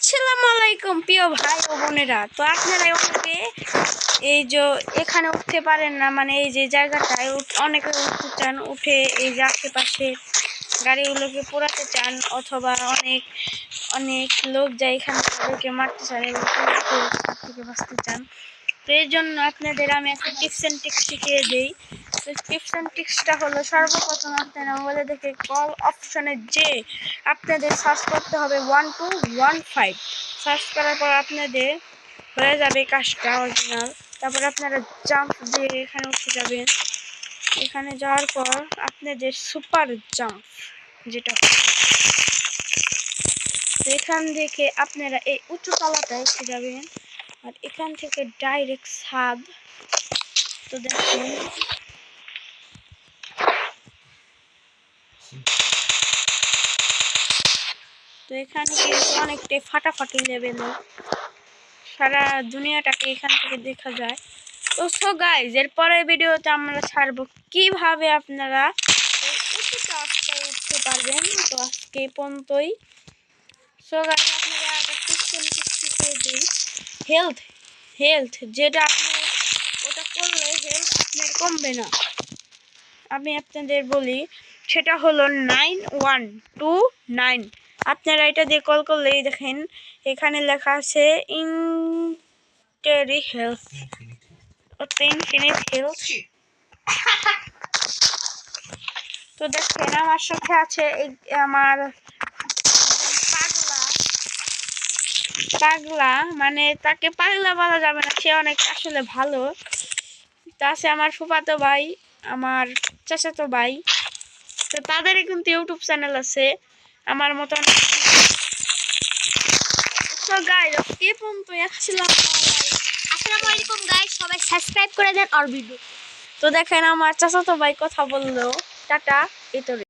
আসসালামু আলাইকুম প্রিয় ভাই ও বোনেরা। তো আপনারা অনেকে এই যে এখানে উঠতে পারেন না, মানে এই যে জায়গাটায় অনেকে উঠতে চান, উঠে এই যে আশেপাশে গাড়িগুলোকে পোড়াতে চান, অথবা অনেক অনেক লোক যায় এখানে তাদেরকে মারতে চান এবং থেকে বাঁচতে চান। তো এই জন্য আপনাদের আমি একটা টিপস অ্যান্ড ট্রিক্স শিখিয়ে দিই। তো টিপস অ্যান্ড ট্রিক্সটা হলো, সর্বপ্রথম আপনারা মোবাইলে দেখে কল অপশনে যে আপনাদের সার্চ করতে হবে 1215। সার্চ করার পর আপনাদের হয়ে যাবে কাজটা অরিজিনাল। তারপর আপনারা জাম্প দিয়ে এখানে উঠে যাবেন। এখানে যাওয়ার পর আপনাদের সুপার জাম্প যেটা, এখান থেকে আপনারা এই উঁচু তলাটায় উঠে যাবেন, আর এখান থেকে ডাইরেক্ট ছাদ। তো দেখেন তো এখানে কিন্তু অনেকটাই ফাটাফাটি লেভেলে সারা দুনিয়াটাকে এখান থেকে দেখা যায়। তো সো গাইজ, এর পরের ভিডিওতে আমরা ছাড়বো কিভাবে আপনারা উঁচু রাস্তায় উঠতে পারবেন। তো আজকে পর্যন্তই। সো গাইজ, আপনারা একটা সিস্টেম শিখিয়ে দিই। হেলথ হেলথ যেটা আপনি ওটা করলে হেলথ আপনার কমবে না। আমি আপনাদের বলি, সেটা হলো 9129। আপনারা এটা দিয়ে কল করলেই দেখেন এখানে লেখা আছে ইনটেরি হেলথ, ইনফিনিট হেলথ। তো দেখেন আমার সাথে আছে আমার পাগলা, মানে তাকে পাগলা বলা যাবে না, সে অনেক আসলে ভালো। তা আছে আমার ফুফাতো ভাই, আমার চাচাতো ভাই। তো তাদেরই কিন্তু ইউটিউব চ্যানেল আছে আমার মতন। তো গাইস, এই পর্যন্ত আসসালামু আলাইকুম গাইস, সবাই সাবস্ক্রাইব করে দেন আর ভিডিও। তো দেখেন আমার চাচাতো ভাই কথা বললো, টাটা। এই তো।